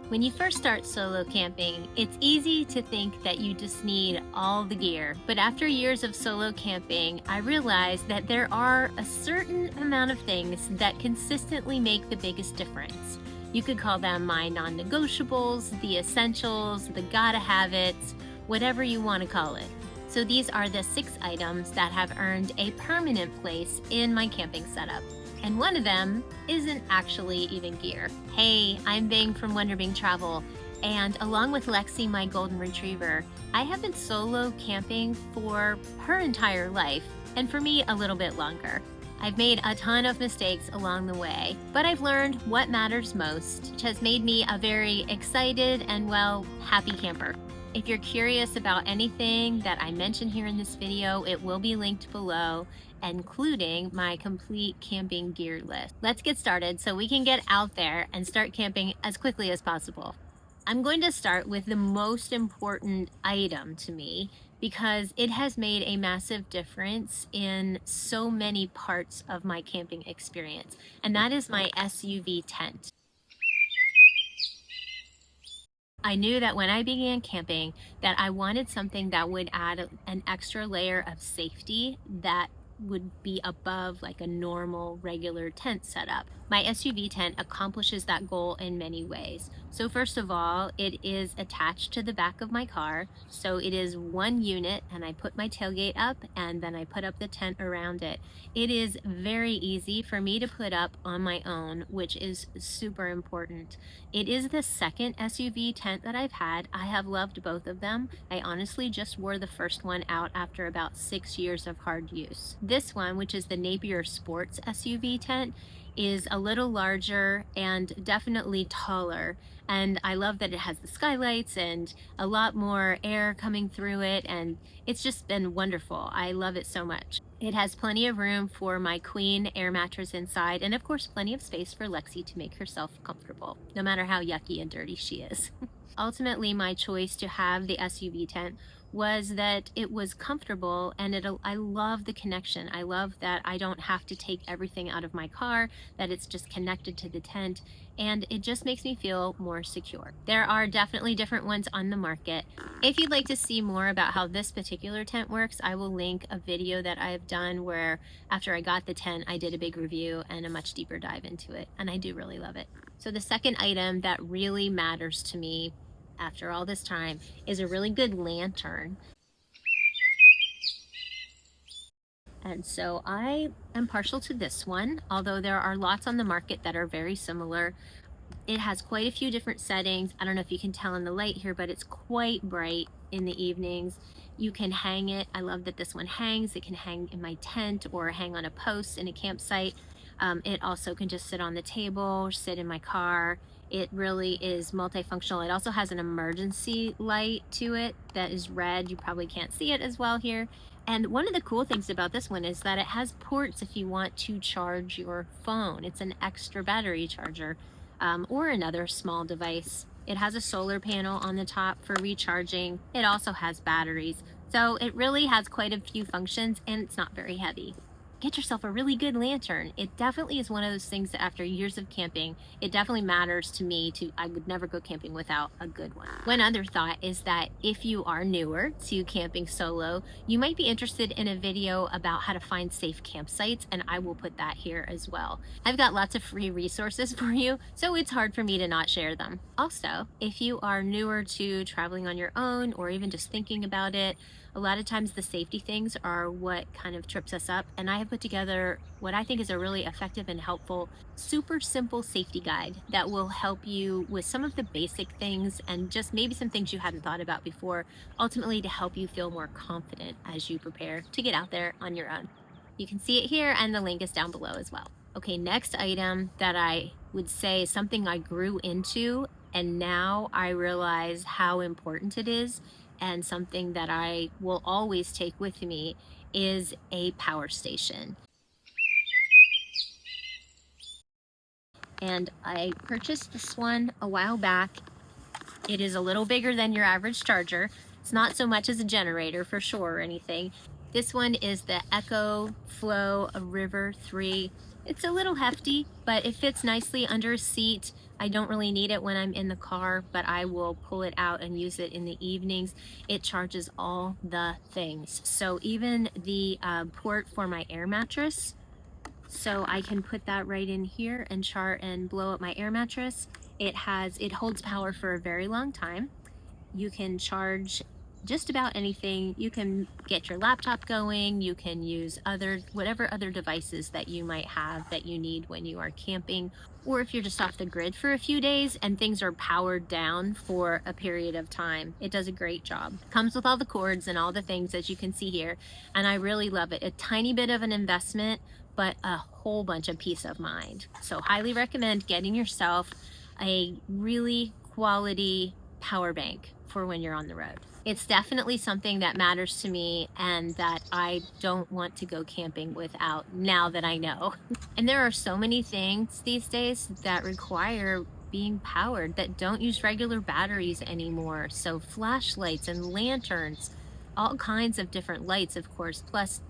When you first start solo camping, it's easy to think that you just need all the gear. But after years of solo camping, I realized that there are a certain amount of things that consistently make the biggest difference. You could call them my non-negotiables, the essentials, the gotta have it's, whatever you want to call it. So these are the 6 items that have earned a permanent place in my camping setup. And one of them isn't actually even gear. Hey, I'm Bing from Wonder Bing Travel, and along with Lexi, my golden retriever, I have been solo camping for her entire life, and for me, a little bit longer. I've made a ton of mistakes along the way, but I've learned what matters most, which has made me a very excited and, well, happy camper. If you're curious about anything that I mention here in this video, it will be linked below, including my complete camping gear list. Let's get started so we can get out there and start camping as quickly as possible. I'm going to start with the most important item to me because it has made a massive difference in so many parts of my camping experience, and that is my SUV tent. I knew that when I began camping that I wanted something that would add an extra layer of safety that would be above like a normal regular tent setup. My SUV tent accomplishes that goal in many ways. So first of all, it is attached to the back of my car. So it is one unit, and I put my tailgate up and then I put up the tent around it. It is very easy for me to put up on my own, which is super important. It is the second SUV tent that I've had. I have loved both of them. I honestly just wore the first one out after about 6 years of hard use. This one, which is the Napier Sportz SUV tent, is a little larger and definitely taller, and I love that it has the skylights and a lot more air coming through it, and it's just been wonderful. I love it so much. It has plenty of room for my queen air mattress inside, and of course plenty of space for Lexi to make herself comfortable, no matter how yucky and dirty she is. Ultimately, my choice to have the SUV tent was that it was comfortable, and I love the connection. I love that I don't have to take everything out of my car, that it's just connected to the tent, and it just makes me feel more secure. There are definitely different ones on the market. If you'd like to see more about how this particular tent works, I will link a video that I've done where after I got the tent, I did a big review and a much deeper dive into it, and I do really love it. So the second item that really matters to me after all this time is a really good lantern. And so I am partial to this one, although there are lots on the market that are very similar. It has quite a few different settings. I don't know if you can tell in the light here, but it's quite bright in the evenings. You can hang it. I love that this one hangs. It can hang in my tent or hang on a post in a campsite. It also can just sit on the table, sit in my car. It really is multifunctional. It also has an emergency light to it that is red. You probably can't see it as well here. And one of the cool things about this one is that it has ports if you want to charge your phone. It's an extra battery charger or another small device. It has a solar panel on the top for recharging. It also has batteries. So it really has quite a few functions, and it's not very heavy. Get yourself a really good lantern. It definitely is one of those things that after years of camping, it definitely matters to me. I would never go camping without a good one. One other thought is that if you are newer to camping solo, you might be interested in a video about how to find safe campsites, and I will put that here as well. I've got lots of free resources for you, so it's hard for me to not share them. Also, if you are newer to traveling on your own or even just thinking about it, a lot of times the safety things are what kind of trips us up, and I have put together what I think is a really effective and helpful, super simple safety guide that will help you with some of the basic things and just maybe some things you hadn't thought about before, ultimately to help you feel more confident as you prepare to get out there on your own. You can see it here, and the link is down below as well. Okay, next item that I would say is something I grew into, and now I realize how important it is, and something that I will always take with me, is a power station. And I purchased this one a while back. It is a little bigger than your average charger. It's not so much as a generator for sure or anything. This one is the EcoFlow River 3 It's a little hefty, but it fits nicely under a seat. I don't really need it when I'm in the car, but I will pull it out and use it in the evenings. It charges all the things. So even the port for my air mattress, so I can put that right in here and chart and blow up my air mattress. It holds power for a very long time. You can charge just about anything. You can get your laptop going, you can use whatever other devices that you might have that you need when you are camping, or if you're just off the grid for a few days and things are powered down for a period of time. It does a great job. Comes with all the cords and all the things, as you can see here, and I really love it. A tiny bit of an investment, but a whole bunch of peace of mind. So highly recommend getting yourself a really quality power bank for when you're on the road. It's definitely something that matters to me and that I don't want to go camping without, now that I know. And there are so many things these days that require being powered that don't use regular batteries anymore. So flashlights and lanterns, all kinds of different lights, of course, plus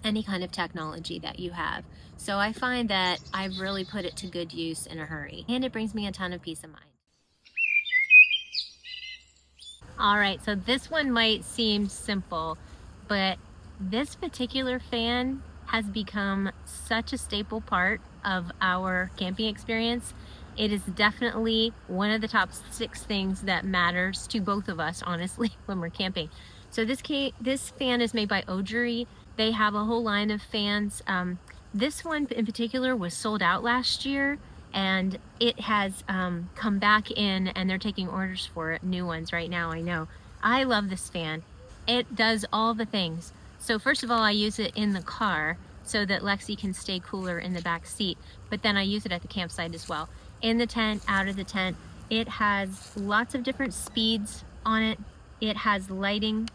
any kind of technology that you have. So I find that I've really put it to good use in a hurry, and it brings me a ton of peace of mind. All right, so this one might seem simple, but this particular fan has become such a staple part of our camping experience. It is definitely one of the top 6 things that matters to both of us, honestly, when we're camping. So this fan is made by Ogery. They have a whole line of fans. This one in particular was sold out last year, and it has come back in, and they're taking orders for it, new ones right now, I know. I love this fan. It does all the things. So first of all, I use it in the car so that Lexi can stay cooler in the back seat, but then I use it at the campsite as well. In the tent, out of the tent. It has lots of different speeds on it. It has lighting.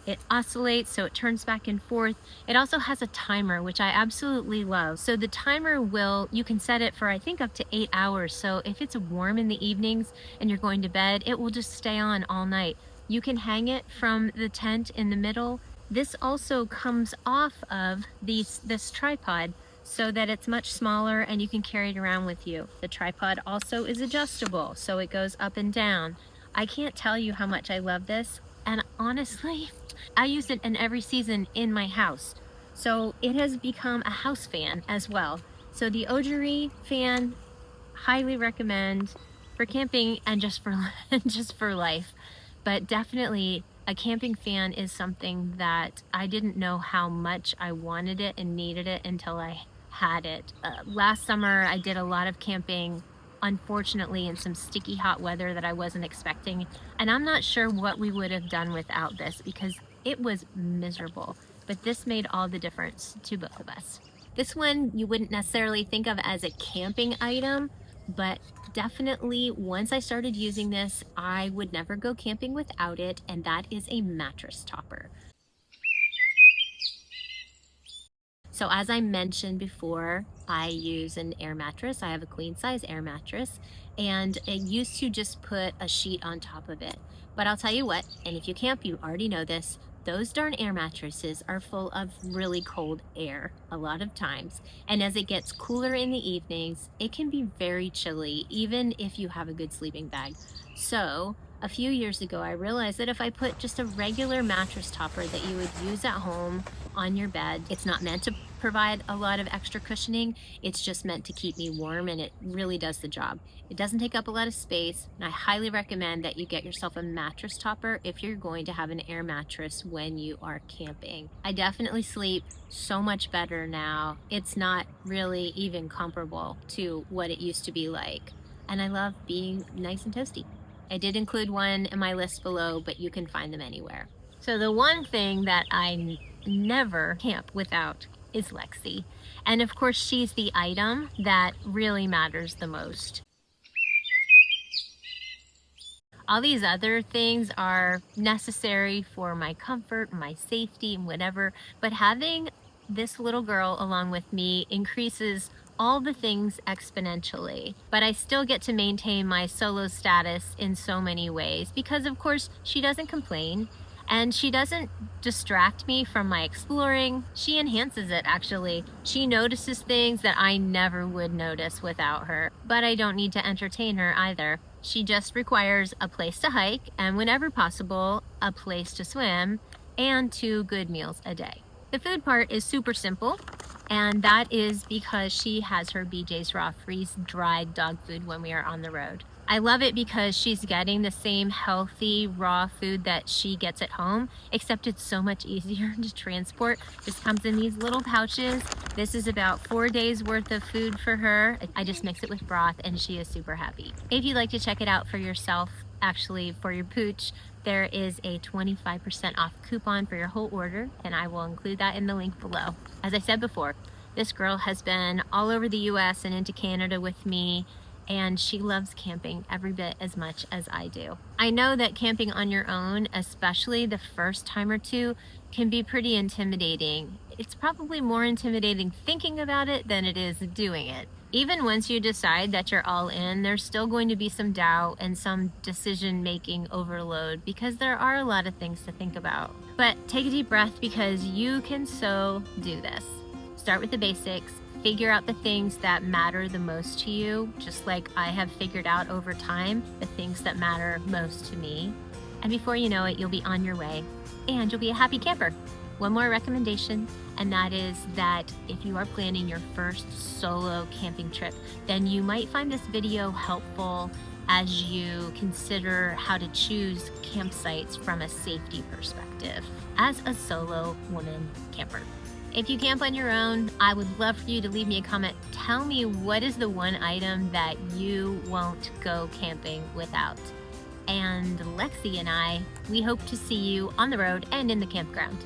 It oscillates, so it turns back and forth. It also has a timer, which I absolutely love. So the timer you can set it for, I think, up to 8 hours. So if it's warm in the evenings and you're going to bed, it will just stay on all night. You can hang it from the tent in the middle. This also comes off of this tripod so that it's much smaller and you can carry it around with you. The tripod also is adjustable, so it goes up and down. I can't tell you how much I love this, and honestly, I use it in every season in my house. So it has become a house fan as well. So the Ogery fan, highly recommend for camping and just for life. But definitely a camping fan is something that I didn't know how much I wanted it and needed it until I had it. Last summer I did a lot of camping, unfortunately, in some sticky hot weather that I wasn't expecting, and I'm not sure what we would have done without this because it was miserable, but this made all the difference to both of us. This one you wouldn't necessarily think of as a camping item, but definitely once I started using this, I would never go camping without it, and that is a mattress topper. So as I mentioned before, I use an air mattress. I have a queen size air mattress, and it used to just put a sheet on top of it. But I'll tell you what, and if you camp, you already know this, those darn air mattresses are full of really cold air a lot of times. And as it gets cooler in the evenings, it can be very chilly, even if you have a good sleeping bag. So a few years ago, I realized that if I put just a regular mattress topper that you would use at home on your bed, it's not meant to provide a lot of extra cushioning, it's just meant to keep me warm, and it really does the job. It doesn't take up a lot of space, and I highly recommend that you get yourself a mattress topper if you're going to have an air mattress when you are camping. I definitely sleep so much better now. It's not really even comparable to what it used to be like, and I love being nice and toasty. I did include one in my list below, but you can find them anywhere. So the one thing that I never camp without is Lexi. And of course, she's the item that really matters the most. All these other things are necessary for my comfort, my safety, and whatever, but having this little girl along with me increases all the things exponentially. But I still get to maintain my solo status in so many ways because, of course, she doesn't complain, And she doesn't distract me from my exploring. She enhances it, actually. She notices things that I never would notice without her. But I don't need to entertain her either. She just requires a place to hike and, whenever possible, a place to swim and 2 good meals a day. The food part is super simple, and that is because she has her BJ's Raw freeze-dried dog food when we are on the road. I love it because she's getting the same healthy raw food that she gets at home, except it's so much easier to transport. Just comes in these little pouches. This is about 4 days worth of food for her. I just mix it with broth and she is super happy. If you'd like to check it out for yourself, actually for your pooch, there is a 25% off coupon for your whole order, and I will include that in the link below. As I said before, this girl has been all over the US and into Canada with me, and she loves camping every bit as much as I do. I know that camping on your own, especially the first time or two, can be pretty intimidating. It's probably more intimidating thinking about it than it is doing it. Even once you decide that you're all in, there's still going to be some doubt and some decision-making overload because there are a lot of things to think about. But take a deep breath, because you can so do this. Start with the basics. Figure out the things that matter the most to you, just like I have figured out over time the things that matter most to me. And before you know it, you'll be on your way and you'll be a happy camper. One more recommendation, and that is that if you are planning your first solo camping trip, then you might find this video helpful as you consider how to choose campsites from a safety perspective as a solo woman camper. If you camp on your own, I would love for you to leave me a comment. Tell me, what is the one item that you won't go camping without? And Lexi and I, we hope to see you on the road and in the campground.